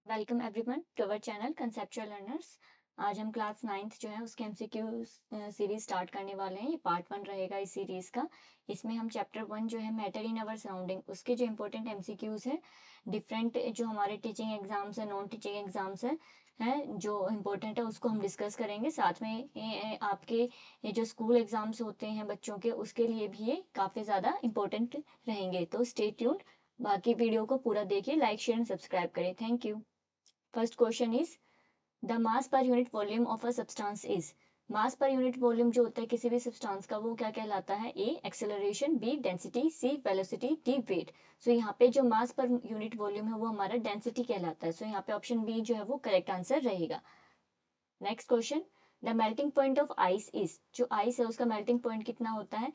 Welcome everyone to our channel conceptual learners. आज हम class 9th जो है उसके एमसीक्यू सीरीज स्टार्ट करने वाले हैं। ये पार्ट 1 रहेगा इस सीरीज का। इसमें हम चैप्टर 1 जो है मैटर इन अवर सराउंडिंग उसके जो इंपॉर्टेंट एमसीक्यूज है डिफरेंट जो हमारे टीचिंग एग्जाम्स है नॉन टीचिंग एग्जाम्स है जो इम्पोर्टेंट है उसको हम डिस्कस करेंगे। साथ में आपके ये जो स्कूल एग्जाम्स होते हैं बच्चों के उसके लिए भी ये काफ़ी ज़्यादा इम्पोर्टेंट रहेंगे। तो स्टे ट्यून्ड, बाकी वीडियो को पूरा देखिए, लाइक शेयर एंड सब्सक्राइब करें। Thank you. First question is the mass per unit volume of a substance is. Mass per unit volume जो होता है किसी भी सब्सटेंस का वो क्या कहलाता है? ए एक्सेलरेशन, बी डेंसिटी, सी वेलोसिटी, डी वेट। सो यहाँ पे जो मास पर यूनिट वॉल्यूम है वो हमारा डेंसिटी कहलाता है। सो यहाँ पे ऑप्शन बी जो है वो करेक्ट आंसर रहेगा। Next question, the melting point of ice is. जो आइस है उसका मेल्टिंग पॉइंट कितना होता है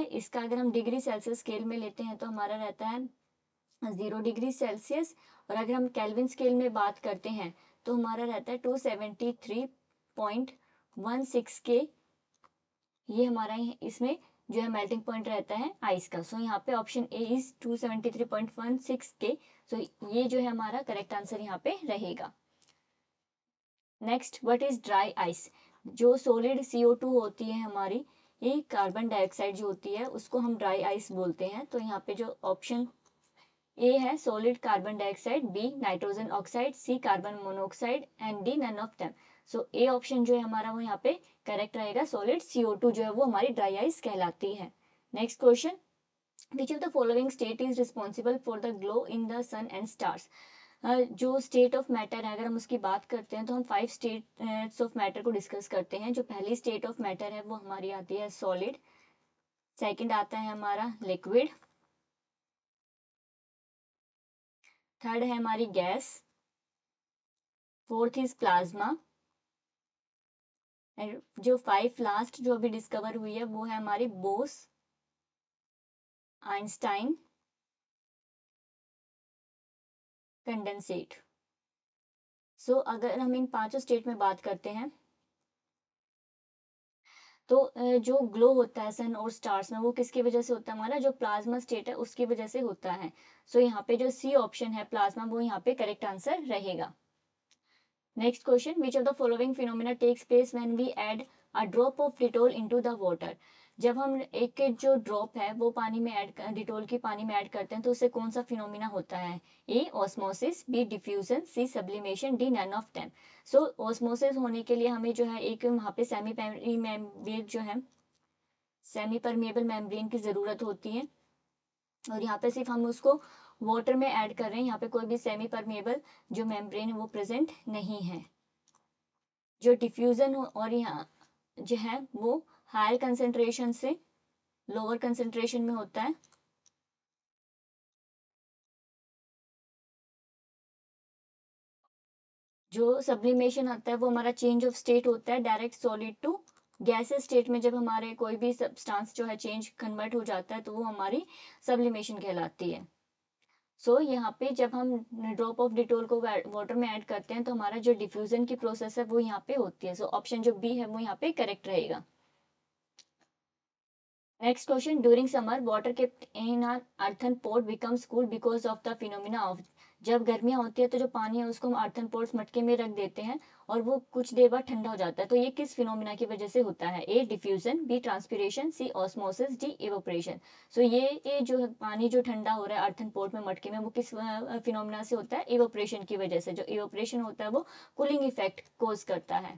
इसका अगर हम डिग्री सेल्सियस स्केल में लेते हैं तो हमारा रहता है 0 डिग्री सेल्सियस। और अगर हम केल्विन स्केल में बात करते हैं तो हमारा रहता है 273.16 के। ये हमारा इसमें जो है मेल्टिंग पॉइंट रहता है आइस का। सो यहाँ पे ऑप्शन ए इज 273.16 के। सो ये जो है हमारा करेक्ट आंसर यहाँ पे रहेगा। Next, what is dry ice. जो सॉलिड CO2 होती है हमारी, ये कार्बन डाइऑक्साइड जो होती है उसको हम ड्राई आइस बोलते हैं। तो यहाँ पे जो ऑप्शन ए है solid carbon dioxide, B nitrogen oxide, C carbon monoxide and D none of them. So A option जो है हमारा वो यहाँ पे करेक्ट रहेगा। सॉलिड CO2 जो है वो हमारी ड्राई आइस कहलाती है। Next question, which of the following state is responsible for the glow in the sun and stars. जो स्टेट ऑफ मैटर है अगर हम उसकी बात करते हैं तो हम 5 स्टेट्स ऑफ मैटर को डिस्कस करते हैं। जो पहली स्टेट ऑफ मैटर है वो हमारी आती है सॉलिड, सेकंड आता है हमारा लिक्विड, थर्ड है हमारी गैस, फोर्थ इज प्लाज्मा, जो 5 लास्ट जो अभी डिस्कवर हुई है वो है हमारी बोस, आइंस्टाइन, कंडेंसेट। सो अगर हम इन पांचों स्टेट में बात करते हैं तो जो ग्लो होता है सन और स्टार्स में वो किसकी वजह से होता है? हमारा जो प्लाज्मा स्टेट है उसकी वजह से होता है। सो यहाँ पे जो सी ऑप्शन है प्लाज्मा वो यहाँ पे करेक्ट आंसर रहेगा। Next question, which of the following phenomena takes place when we add a drop of Dettol into the water. जब हम एक जो ड्रॉप है वो पानी में ऐड डिटोल की पानी में ऐड करते हैं तो उससे कौन सा फिनोमिना होता है? A osmosis, B diffusion, C sublimation, D none of them. So osmosis होने के लिए हमें जो है एक वहाँ पे सेमी परमेबल मेम्ब्रेन की ज़रूरत होती है। और यहाँ पे सिर्फ हम उसको वाटर में ऐड कर रहे हैं, यहाँ पे कोई भी सेमी परमेबल जो मेम्ब्रेन है वो प्रेजेंट नहीं है। जो डिफ्यूजन और यहाँ जो है वो हायर कंसेंट्रेशन से लोअर कंसेंट्रेशन में होता है। जो सब्लिमेशन आता है वो हमारा चेंज ऑफ स्टेट होता है direct solid to gases state में। जब हमारे कोई भी सब्सटेंस जो है चेंज कन्वर्ट हो जाता है तो वो हमारी सब्लिमेशन कहलाती है। सो यहाँ पे जब हम ड्रॉप ऑफ डिटोल को वाटर में ऐड करते हैं तो हमारा जो डिफ्यूजन की प्रोसेस है वो यहाँ पे होती है। सो ऑप्शन जो बी है वो यहाँ पे करेक्ट रहेगा। Next question, during summer water kept in earthen pot becomes cool because of the phenomena of. जब गर्मियाँ होती है तो जो पानी है उसको हम अर्थन पोट्स मटके में रख देते हैं और वो कुछ देर बाद ठंडा हो जाता है। तो ये किस फिनोमिना की वजह से होता है? ए डिफ्यूजन, बी ट्रांसपिरेशन, सी ऑस्मोसिस, डी इवोपरेशन। सो ये जो पानी जो ठंडा हो रहा है अर्थन पोट में मटके में वो किस फिनोमिना से होता है? इवोपरेशन की वजह से। जो इवोपरेशन होता है वो कूलिंग इफेक्ट कोज करता है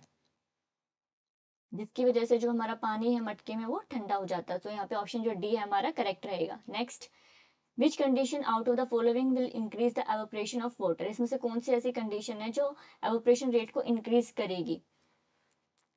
जिसकी वजह से जो हमारा पानी है मटके में वो ठंडा हो जाता है। तो यहाँ पे ऑप्शन जो डी है हमारा करेक्ट रहेगा। Next, which condition out of the following will increase the evaporation of water. इसमें से कौन सी ऐसी कंडीशन है जो एवोपरेशन रेट को इंक्रीज करेगी?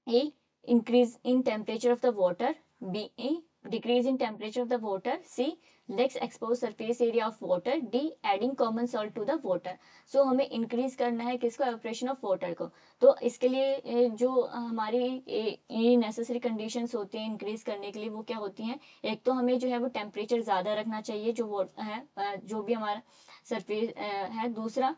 A increase in temperature of the water, B a decrease in temperature of the water, C less expose surface area of water, D adding common salt to the water. So हमें increase करना है किसको? Evaporation of water को। तो इसके लिए जो हमारी ये नेसेसरी कंडीशंस होती हैं इंक्रीज करने के लिए वो क्या होती हैं? एक तो हमें जो है वो टेम्परेचर ज़्यादा रखना चाहिए जो वो है जो भी हमारा सरफेस है। दूसरा,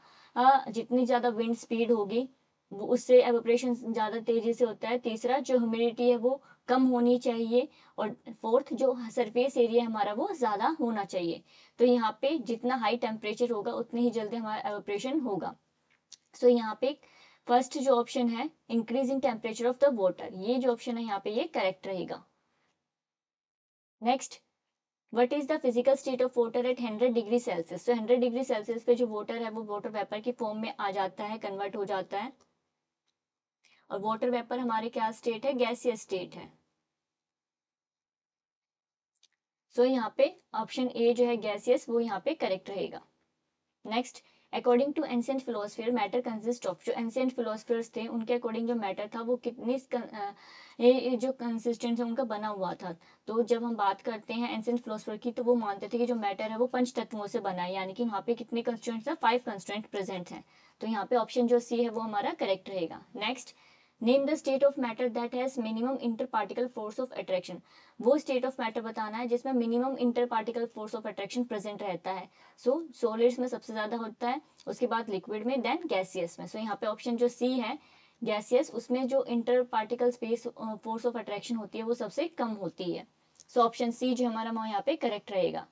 जितनी ज़्यादा विंड स्पीड होगी वो उससे एवोपरेशन ज़्यादा तेज़ी से होता है। तीसरा, जो ह्यूमिडिटी है वो कम होनी चाहिए। और फोर्थ, जो सरफेस एरिया हमारा वो ज़्यादा होना चाहिए। तो यहाँ पे जितना हाई टेम्परेचर होगा उतनी ही जल्दी हमारा एवोपरेशन होगा। सो यहाँ पे फर्स्ट जो ऑप्शन है increase in temperature of the water, ये जो ऑप्शन है यहाँ पे ये करेक्ट रहेगा। Next, what is the physical state of water at 100 degree Celsius. तो 100 डिग्री सेल्सियस पे जो वाटर है वो वाटर वेपर की फॉर्म में आ जाता है, कन्वर्ट हो जाता है। और वाटर वेपर हमारे क्या स्टेट है, गैसियस स्टेट है। सो यहाँ पे ऑप्शन ए जो है गैसियस वो यहाँ पे करेक्ट रहेगा। Next, according to ancient philosopher matter consist of. जो एंशिएंट फिलोसफर्स थे उनके अकॉर्डिंग जो मैटर था वो कितनी ये जो कंसिस्टेंट है उनका बना हुआ था। तो जब हम बात करते हैं एंशिएंट फिलोसफर की तो वो मानते थे कि जो मैटर है वो पंच तत्वों से बना है, यानी कि वहाँ पे कितने कंस्ट्रेंट्स हैं, 5 कंस्ट्रेंट प्रेजेंट हैं। तो यहाँ पे ऑप्शन जो सी है वो हमारा करेक्ट रहेगा। Next, name the state of matter that has minimum inter particle force of attraction. वो स्टेट ऑफ मैटर बताना है जिसमें minimum inter particle force of attraction present रहता है। सो सॉलिड्स में सबसे ज्यादा होता है, उसके बाद लिक्विड में, देन गैसियस में। सो यहाँ पे ऑप्शन जो सी है गैसियस, उसमें जो inter particle space force of attraction होती है वो सबसे कम होती है। सो ऑप्शन सी जो हमारा वहाँ यहाँ पे करेक्ट रहेगा।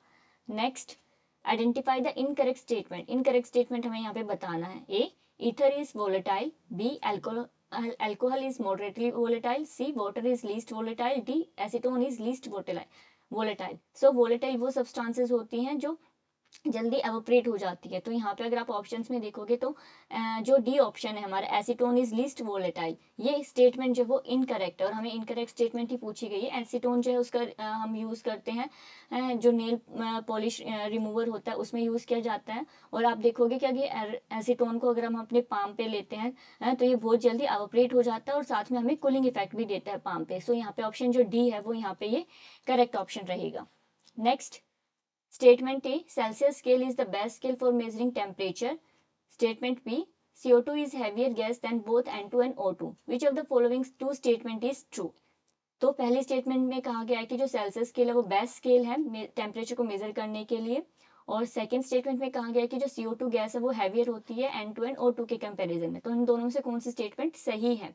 Next, identify the incorrect statement. Incorrect statement हमें यहाँ पे बताना है। A, ether is volatile. B, alcohol is moderately volatile. C, water is least volatile. D, acetone is least volatile. So volatile वो substances होती हैं जो जल्दी एवोपरेट हो जाती है। तो यहाँ पे अगर आप ऑप्शंस में देखोगे तो जो डी ऑप्शन है हमारा एसीटोन इज लीस्ट वोलेटाइल, ये स्टेटमेंट जो वो इनकरेक्ट है और हमें इनकरेक्ट स्टेटमेंट ही पूछी गई है। एसीटोन जो है उसका हम यूज़ करते हैं जो नेल पॉलिश रिमूवर होता है उसमें यूज़ किया जाता है। और आप देखोगे कि अगर एसीटोन को अगर हम अपने पाम पे लेते हैं तो ये बहुत जल्दी एवोपरेट हो जाता है और साथ में हमें कूलिंग इफेक्ट भी देता है पाम पे। सो यहाँ पे ऑप्शन जो डी है वो यहाँ पे ये करेक्ट ऑप्शन रहेगा। Next, Statement A, Celsius scale is the best scale for measuring temperature. Statement B, CO2 is heavier gas than both N2 and O2. Which of the following two statement is true? तो पहले statement में कहा गया है कि जो Celsius scale है वो बेस्ट स्केल है टेम्परेचर को मेजर करने के लिए। और सेकंड स्टेटमेंट में कहा गया है कि जो CO2 गैस है वो हैवियर होती है N2 एंड O2 के कंपैरिजन में। तो इन दोनों में से कौन सी स्टेटमेंट सही है?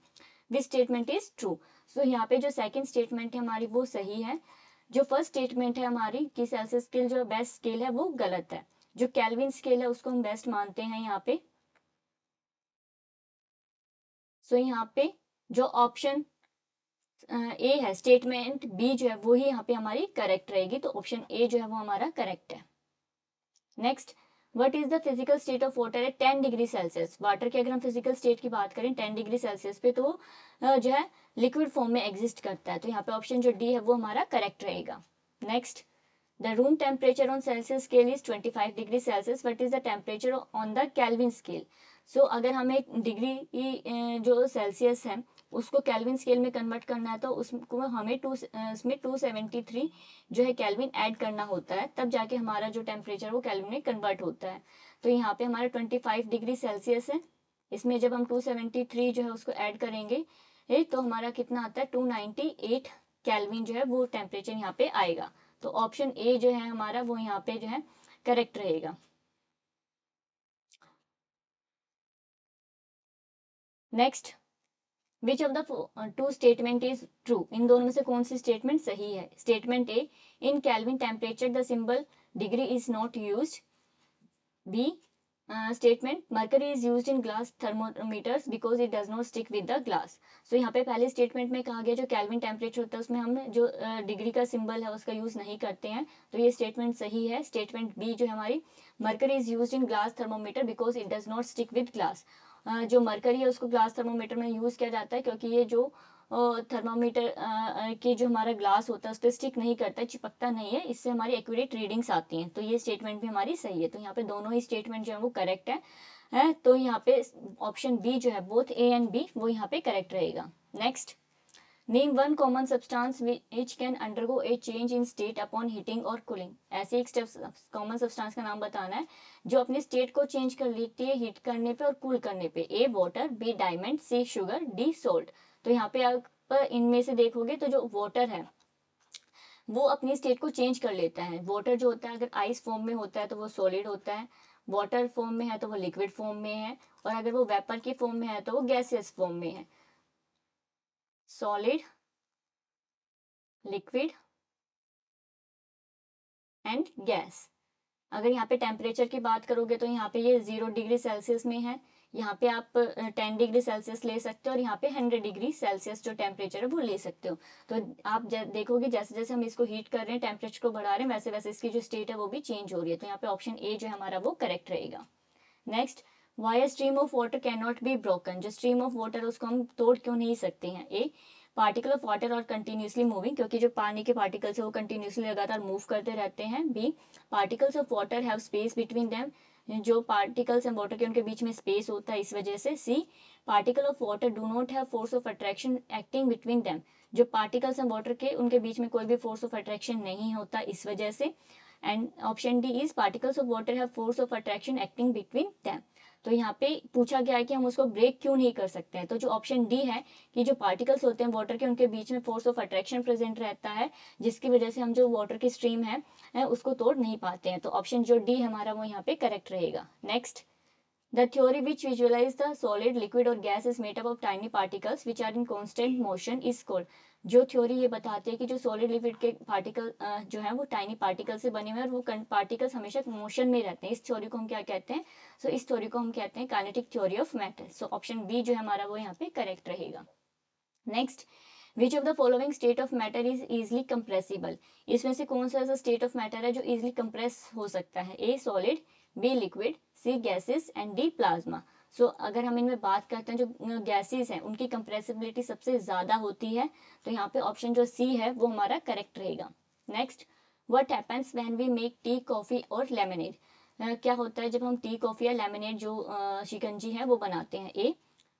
Which statement is true? So यहाँ पे जो सेकंड स्टेटमेंट है हमारी वो सही है। जो फर्स्ट स्टेटमेंट है हमारी कि सेल्सियस स्केल जो बेस्ट स्केल है वो गलत है। जो केल्विन स्केल है उसको हम बेस्ट मानते हैं यहाँ पे। सो यहाँ पे जो ऑप्शन ए है स्टेटमेंट बी जो है वो ही यहाँ पे हमारी करेक्ट रहेगी। तो ऑप्शन ए जो है वो हमारा करेक्ट है। Next, what is the physical state of water at 10 degree Celsius. Water की अगर हम फिजिकल स्टेट की बात करें 10 डिग्री सेल्सियस पे तो जो है लिक्विड फॉर्म में एग्जिस्ट करता है। तो यहाँ पे ऑप्शन जो डी है वो हमारा करेक्ट रहेगा। Next, the room temperature on Celsius scale is 25 degree Celsius, what is the temperature on the Kelvin scale. So अगर हमें डिग्री जो सेल्सियस है उसको केल्विन स्केल में कन्वर्ट करना है तो उसको हमें उसमें 273 जो है केल्विन ऐड करना होता है, तब जाके हमारा जो टेम्परेचर वो केल्विन में कन्वर्ट होता है। तो यहाँ पे हमारा 25 डिग्री सेल्सियस है, इसमें जब हम 273 जो है उसको ऐड करेंगे तो हमारा कितना आता है 298 केल्विन जो है वो टेम्परेचर यहाँ पे आएगा। तो ऑप्शन ए जो है हमारा वो यहाँ पे जो है करेक्ट रहेगा। Next, which of the two statement is true. इन दोनों में से कौन सी स्टेटमेंट सही है? Statement A, in Kelvin temperature the symbol degree is not used. B statement, mercury is used in glass thermometers because it does not stick with the glass. So यहाँ पे पहले स्टेटमेंट में कहा गया जो केल्विन टेम्परेचर होता है उसमें हम जो डिग्री का सिंबल है उसका यूज नहीं करते हैं। तो ये स्टेटमेंट सही है। स्टेटमेंट बी जो है हमारी, mercury is used in glass thermometer because it does not stick with glass. जो मरकरी है उसको ग्लास थर्मोमीटर में यूज किया जाता है क्योंकि ये जो थर्मामीटर की जो हमारा ग्लास होता है उस पर स्टिक नहीं करता है, चिपकता नहीं है, इससे हमारी एक्यूरेट रीडिंग्स आती हैं। तो ये स्टेटमेंट भी हमारी सही है। तो यहाँ पे दोनों ही स्टेटमेंट जो है वो करेक्ट है तो यहाँ पे ऑप्शन बी जो है बोथ ए एंड बी वो यहाँ पे करेक्ट रहेगा। Next, name one common substance which can undergo A change in state upon heating और कूलिंग। ऐसे एक कॉमन सब्सटेंस का नाम बताना है जो अपनी स्टेट को चेंज कर लेती है हीट करने पे और कूल करने पे। ए वाटर, बी डायमंड, सी शुगर, डी सोल्ट। तो यहाँ पे आप इनमें से देखोगे तो जो वाटर है वो अपनी स्टेट को चेंज कर लेता है। वाटर जो होता है अगर आइस फॉर्म में होता है तो वो सॉलिड होता है, वाटर फॉर्म में है तो वो लिक्विड फॉर्म में है, और अगर वो वेपर की फॉर्म में है तो वो गैसियस फॉर्म में है। Solid, liquid and gas. अगर यहाँ पे टेम्परेचर की बात करोगे तो यहाँ पे ये 0 डिग्री सेल्सियस में है, यहाँ पे आप 10 डिग्री सेल्सियस ले सकते हो और यहाँ पे 100 डिग्री सेल्सियस जो टेम्परेचर है वो ले सकते हो। तो आप देखोगे जैसे जैसे हम इसको हीट कर रहे हैं, टेम्परेचर को बढ़ा रहे हैं, वैसे वैसे इसकी जो स्टेट है वो भी चेंज हो रही है। तो यहाँ पे ऑप्शन ए जो है हमारा वो करेक्ट रहेगा। Next, why a stream of water can not be broken, जो स्ट्रीम ऑफ वाटर उसको हम तोड़ क्यों नहीं सकते हैं। ए, पार्टिकल ऑफ वाटर और कंटिन्यूसली मूविंग, क्योंकि जो पानी के पार्टिकल्स है वो कंटिन्यूसली लगातार मूव करते रहते हैं। B, particles of water have space between them, जो पार्टिकल्स हैं वाटर के उनके बीच में स्पेस होता है इस वजह से। C, particle of water do not have force of attraction acting between them, जो पार्टिकल्स हैं वाटर के उनके बीच में कोई भी फोर्स ऑफ अट्रैक्शन नहीं होता इस वजह से। And option D is particles of water have force of attraction acting between them. तो यहाँ पे पूछा गया है कि हम उसको ब्रेक क्यों नहीं कर सकते हैं। तो जो ऑप्शन डी है कि जो पार्टिकल्स होते हैं वाटर के उनके बीच में फोर्स ऑफ अट्रैक्शन प्रेजेंट रहता है, जिसकी वजह से हम जो वाटर की स्ट्रीम है उसको तोड़ नहीं पाते हैं। तो ऑप्शन जो डी हमारा वो यहाँ पे करेक्ट रहेगा। Next, the theory which visualize the solid, liquid और gas is made up of tiny particles which are in constant motion is called, जो थ्योरी ये बताती है कि जो सॉलिड लिक्विड के पार्टिकल जो है वो टाइनी पार्टिकल से बने हुए हैं और वो पार्टिकल्स हमेशा मोशन में रहते हैं, इस थ्योरी को हम क्या कहते हैं। सो इस थ्योरी को हम कहते हैं kinetic theory of matter. So option B जो है हमारा वो यहाँ पे करेक्ट रहेगा। Next, which of the following state of matter is easily compressible, इसमें से कौन सा ऐसा स्टेट ऑफ मैटर है जो इजिली कंप्रेस हो सकता है। A solid, B liquid, C gases and D plasma. So अगर हम इनमें बात करते हैं जो गैसेस हैं उनकी कंप्रेसिबिलिटी सबसे ज़्यादा होती है, तो यहाँ पे ऑप्शन जो सी है वो हमारा करेक्ट रहेगा। Next, what happens when we make tea, coffee और लेमनेड, क्या होता है जब हम टी, कॉफ़ी या लेमनेड जो शिकंजी है वो बनाते हैं। A,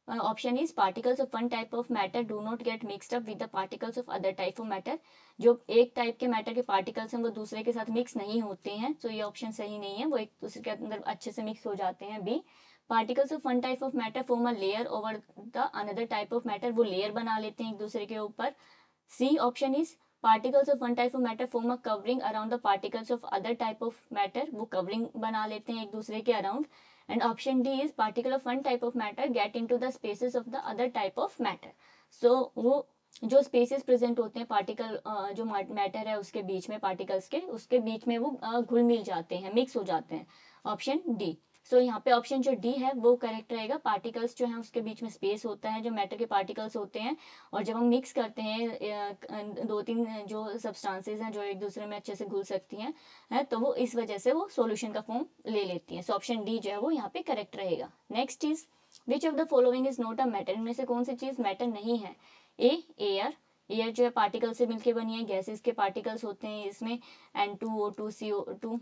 option is particles of one type of matter do not get mixed up with the particles of other type of matter, जो एक टाइप के मैटर के पार्टिकल्स हैं वो दूसरे के साथ मिक्स नहीं होते हैं। तो ये ऑप्शन सही नहीं है, वो एक दूसरे के अंदर अच्छे से मिक्स हो जाते हैं। B, particles of one type of matter form a layer over the another type of matter, वो लेयर बना लेते हैं एक दूसरे के ऊपर। C option is particles of one type of matter form a covering around the particles of other type of matter, वो covering बना लेते हैं एक दूसरे के around. And option D is particle of one type of matter get into the spaces of the other type of matter. So वो जो spaces present होते हैं पार्टिकल जो मैटर है उसके बीच में, पार्टिकल्स के उसके बीच में वो घुल मिल जाते हैं, मिक्स हो जाते हैं। Option D. सो यहाँ पे ऑप्शन जो डी है वो करेक्ट रहेगा। पार्टिकल्स जो है उसके बीच में स्पेस होता है जो मैटर के पार्टिकल्स होते हैं, और जब हम मिक्स करते हैं दो तीन जो सब्सटेंसेस हैं जो एक दूसरे में अच्छे से घुल सकती हैं है, तो वो इस वजह से वो सॉल्यूशन का फॉर्म ले लेती हैं। सो ऑप्शन डी जो है वो यहाँ पे करेक्ट रहेगा। Next is which of the following is not a matter, इनमें से कौन सी चीज मैटर नहीं है। ए एयर, एयर जो है पार्टिकल से मिलकर बनी है, गैसेस के पार्टिकल्स होते हैं इसमें, N2O2 CO2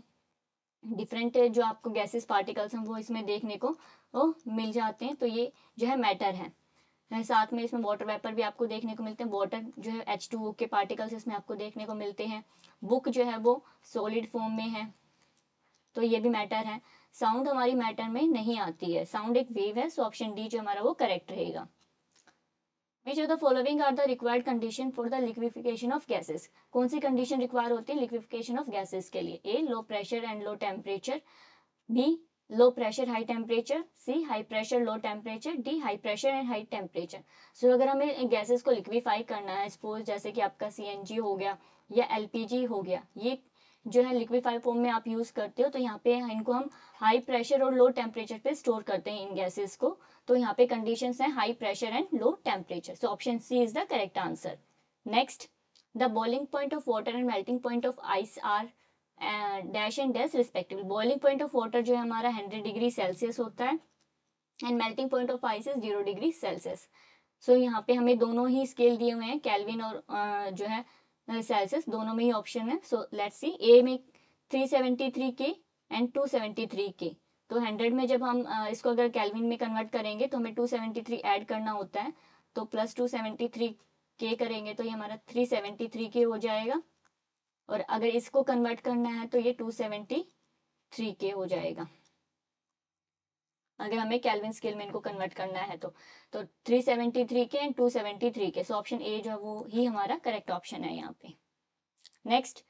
डिफरेंट जो आपको गैसेस पार्टिकल्स हैं वो इसमें देखने को वो मिल जाते हैं। तो ये जो है मैटर है। साथ में इसमें वाटर वेपर भी आपको देखने को मिलते हैं, वाटर जो है H2O के पार्टिकल्स इसमें आपको देखने को मिलते हैं। बुक जो है वो सॉलिड फॉर्म में है, तो ये भी मैटर है। साउंड हमारी मैटर में नहीं आती है, साउंड एक वेव है। सो ऑप्शन डी जो हमारा वो करेक्ट रहेगा। Which of the following are the required condition for the liquefaction of gases, कौन सी कंडीशन रिक्वायर होती है लिक्विफिकेशन ऑफ गैसेस के लिए। A low pressure and low temperature, B low pressure high temperature, C high pressure low temperature, D high pressure and high temperature. So अगर हमें gases को liquefy करना है, सपोज जैसे कि आपका CNG हो गया या LPG हो गया, ये जो है लिक्विफाई फॉर्म में आप यूज करते हो, तो यहाँ पे इनको हम हाई प्रेशर और लो टेम्परेचर पे स्टोर करते हैं इन गैसेस को। तो यहाँ पे कंडीशंस हैं high pressure and low temperature. So option C is the correct answer. Next, the boiling point of water and melting point of ice are dash and dash respectively. Boiling point of water जो है हमारा 100 degree Celsius होता है, and melting point of ice is 0 degree Celsius. So यहाँ पे हमें दोनों ही scale दिए हुए हैं, केल्विन और जो है सेल्सियस, दोनों में ही ऑप्शन है। सो लेट्स सी, ए में 373 K एंड 273 K। तो 100 में जब हम इसको अगर केल्विन में कन्वर्ट करेंगे तो हमें 273 ऐड करना होता है, तो प्लस 273K करेंगे तो ये हमारा 373K हो जाएगा, और अगर इसको कन्वर्ट करना है तो ये 273K हो जाएगा, अगर हमें केल्विन स्केल में इनको कन्वर्ट करना है तो 373K and 273K। So option ए जो है वो ही हमारा करेक्ट ऑप्शन है यहाँ पे। Next,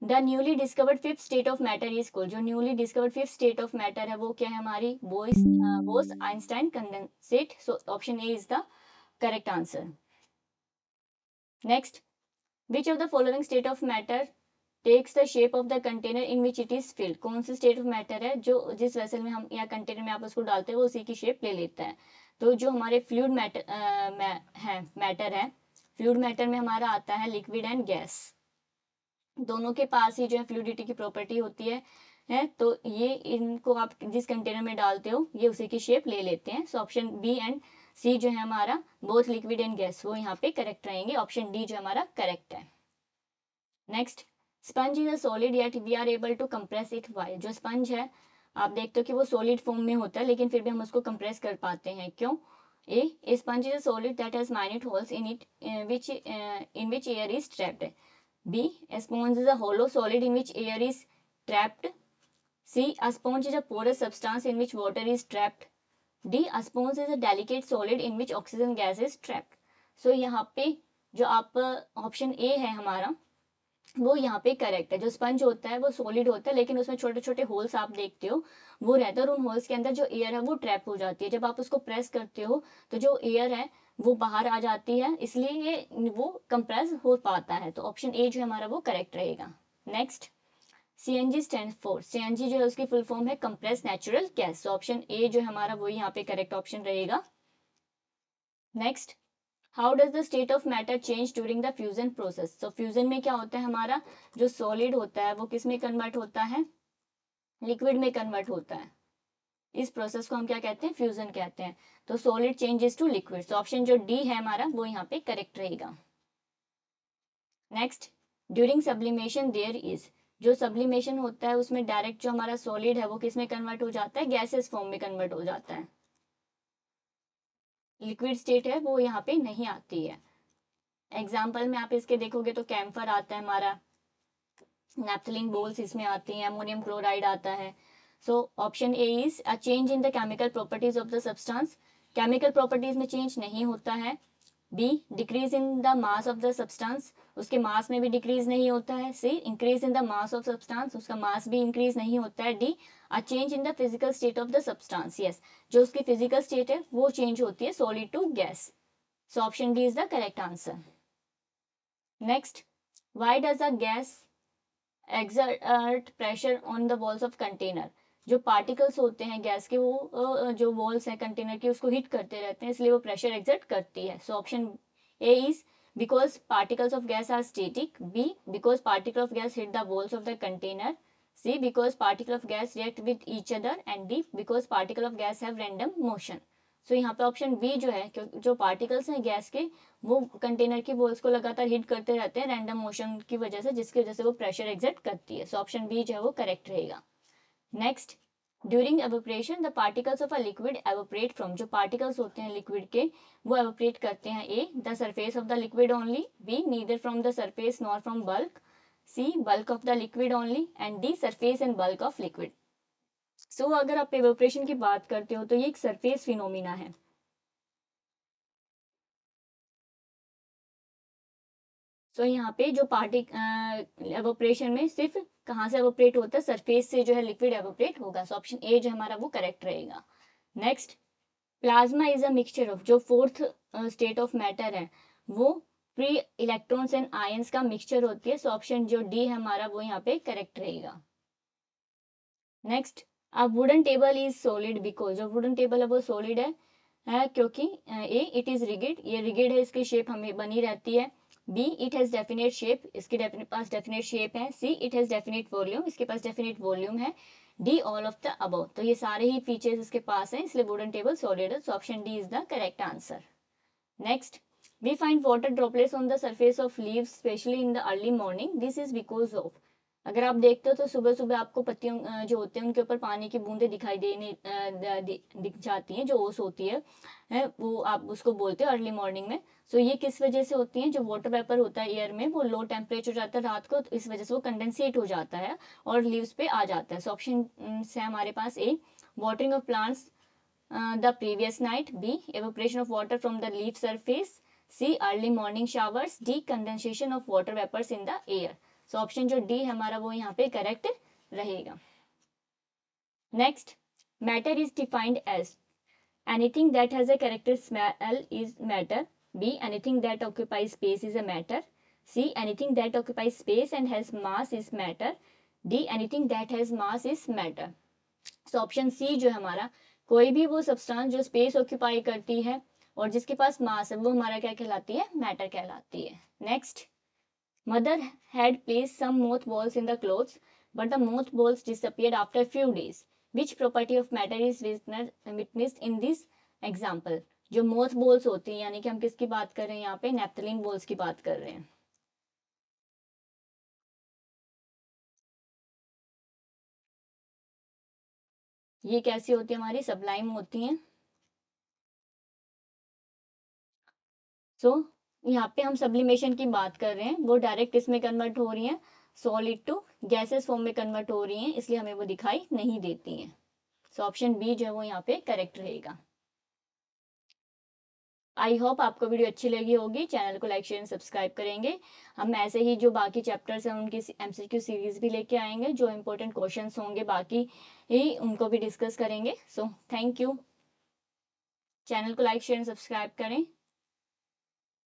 the newly discovered fifth state of matter is called, जो newly discovered fifth state of matter है वो क्या है हमारी, Bose Einstein condensate. So option A is the correct answer. Next, which of the following state of matter takes the shape of the container in which it is filled. कौन सी state of matter है जो जिस vessel में हम या container में आप उसको डालते हैं वो उसी की शेप ले लेता है। तो जो हमारे फ्लूइड मैटर है, फ्लूइड मैटर में हमारा आता है लिक्विड एंड गैस, दोनों के पास ही जो है फ्लूइडिटी की प्रॉपर्टी होती है तो ये इनको आप जिस कंटेनर में डालते हो ये उसी की शेप ले लेते हैं। सो ऑप्शन बी एंड सी जो है हमारा बोथ लिक्विड एंड गैस वो यहाँ पे करेक्ट रहेंगे। ऑप्शन डी जो हमारा करेक्ट है। Next, sponge is a solid yet we are able to compress it why. जो स्पंज है आप देखते हो कि वो सॉलिड फॉर्म में होता है लेकिन फिर भी हम उसको कंप्रेस कर पाते हैं, क्यों? A sponge is a solid that has minute holes in it in which air is trapped. B. A sponge is a hollow solid in which air is trapped. C. A sponge is a porous substance in which water is trapped. D. A sponge is a delicate solid in which oxygen gas is trapped. So यहाँ पे जो आप option A है हमारा वो यहाँ पे correct है। जो स्पंज होता है वो सॉलिड होता है लेकिन उसमें छोटे छोटे होल्स आप देखते हो वो रहते हैं और उन होल्स के अंदर जो एयर है वो ट्रैप हो जाती है। जब आप उसको प्रेस करते हो तो जो एयर है वो बाहर आ जाती है, इसलिए ये वो कंप्रेस हो पाता है। तो ऑप्शन ए जो हमारा वो करेक्ट रहेगा। Next, CNG stand for, CNG जो है उसकी फुल फॉर्म है कंप्रेस नेचुरल गैस। तो ऑप्शन ए जो हमारा वो यहाँ पे करेक्ट ऑप्शन रहेगा। Next, how does the state of matter change during the fusion process. तो फ्यूजन में क्या होता है, हमारा जो सॉलिड होता है वो किस में कन्वर्ट होता है, लिक्विड में कन्वर्ट होता है। इस प्रोसेस को हम क्या कहते हैं, फ्यूजन कहते हैं। तो सॉलिड चेंजेस टू लिक्विड। तो ऑप्शन जो डी है हमारा वो यहाँ पे करेक्ट रहेगा। Next, during sublimation there is, जो सब्लिमेशन होता है उसमें डायरेक्ट जो हमारा सॉलिड है वो किस में कन्वर्ट हो जाता है, गैसेस फॉर्म में कन्वर्ट हो जाता है। लिक्विड स्टेट है वो यहाँ पे नहीं आती है। एग्जाम्पल में आप इसके देखोगे तो कैम्फर आता है हमारा, नैप्थलीन बोल्स इसमें आती हैं, अमोनियम क्लोराइड आता है। So option A is a change in the chemical properties of the substance. Chemical properties में चेंज नहीं होता है। B, decrease in the mass of the substance, उसके मास में भी डिक्रीज नहीं होता है। C, increase in the mass of substance, उसका मास भी इंक्रीज नहीं होता है। D, a change in the physical state of the substance. Yes, जो उसकी फिजिकल स्टेट है वो चेंज होती है solid to gas. So option D is the correct answer. Next, why does a gas exert pressure on the walls of container। जो particles होते हैं gas के वो जो वॉल्स हैं कंटेनर की उसको हिट करते रहते हैं, इसलिए वो प्रेशर एक्सर्ट करती है। So option A is because particles of gas are static. B, because particle of gas hit the walls of the container. C, because particle of gas react with each other. And D, because particle of gas have random motion. So यहाँ पे option B जो है, जो particles हैं gas के वो container की walls को लगातार हिट करते रहते हैं रैंडम मोशन की वजह से, जिसकी वजह से वो प्रेशर एक्सर्ट करती है। सो ऑप्शन बी जो है वो करेक्ट रहेगा। Next, during evaporation the particles of a liquid evaporate from. जो पार्टिकल्स होते हैं लिक्विड के वो एवोपरेट करते हैं। A, the surface of the liquid only. B, neither from the surface nor from bulk. C, bulk of the liquid only. And D, surface and bulk of liquid. So अगर आप evaporation की बात करते हो तो ये एक सरफेस फिनोमिना है। सो यहाँ पे जो एवोपरेशन में सिर्फ कहाँ से एवोपरेट होता है, सरफेस से जो है लिक्विड एवोपरेट होगा। सो ऑप्शन ए जो हमारा वो करेक्ट रहेगा। Next, plasma is a mixture of, जो फोर्थ स्टेट ऑफ मैटर है वो फ्री इलेक्ट्रॉन्स एंड आयंस का मिक्सचर होती है। सो ऑप्शन जो डी है हमारा वो यहाँ पे करेक्ट रहेगा। नेक्स्ट, अब wooden table is solid because, जो वुडन टेबल है वो सॉलिड है क्योंकि ए, इट इज रिगिड, ये रिगिड है, इसकी शेप हमें बनी रहती है। B, it has definite shape, इसके पास डेफिनेट शेप है। C, it has definite volume, इसके पास डेफिनेट वॉल्यूम है। D, all of the above, तो ये सारे ही फीचर्स इसके पास हैं, इसलिए वुडन टेबल सॉलिड है। So option D is the correct answer. Next, we find water droplets on the surface of leaves especially in the early morning, this is because of। अगर आप देखते हो तो सुबह सुबह आपको पत्तियों जो होते हैं उनके ऊपर पानी की बूंदें दिखाई देने दिख जाती हैं, जो ओस होती है वो आप उसको बोलते हो अर्ली मॉर्निंग में। सो ये किस वजह से होती हैं, जो वाटर वेपर होता है एयर में वो लो टेम्परेचर हो जाता है रात को, तो इस वजह से वो कंडेंसेट हो जाता है और लीव्स पे आ जाता है। सो ऑप्शन से हमारे पास A, watering of plants the previous night। B, evaporation of water from the leaf surface। C, early morning showers। D, condensation of water vapors in the air। so option जो D हमारा वो यहाँ पे correct रहेगा। Next, matter is defined as anything that has a character smell is matter। B, anything that occupies space is a matter। C, anything that occupies space and has mass is matter. D, anything that has mass is matter. सो option C जो है हमारा, कोई भी वो substance जो space occupy करती है और जिसके पास मास है वो हमारा क्या कहलाती है, मैटर कहलाती है. Next, mother had placed some moth balls in the clothes but the moth balls disappeared after few days. Which property of matter is witnessed in this example. जो मोथ बॉल्स होती है, यानी कि हम किसकी बात कर रहे हैं यहाँ पे, नेप्थलीन बॉल्स की बात कर रहे हैं. ये कैसी होती है हमारी, सबलाइम होती हैं. सो यहाँ पे हम सब्लिमेशन की बात कर रहे हैं, वो डायरेक्ट इसमें कन्वर्ट हो रही हैं, सॉलिड टू गैसेस फॉर्म में कन्वर्ट हो रही हैं, इसलिए हमें वो दिखाई नहीं देती हैं. सो ऑप्शन बी जो है वो यहाँ पे करेक्ट रहेगा. आई होप आपको वीडियो अच्छी लगी होगी. चैनल को लाइक शेयर सब्सक्राइब करेंगे. हम ऐसे ही जो बाकी चैप्टर्स हैं उनकी एमसीक्यू सीरीज भी लेके आएंगे, जो इंपॉर्टेंट क्वेश्चंस होंगे बाकी ही उनको भी डिस्कस करेंगे. So thank you. चैनल को लाइक शेयर सब्सक्राइब करें.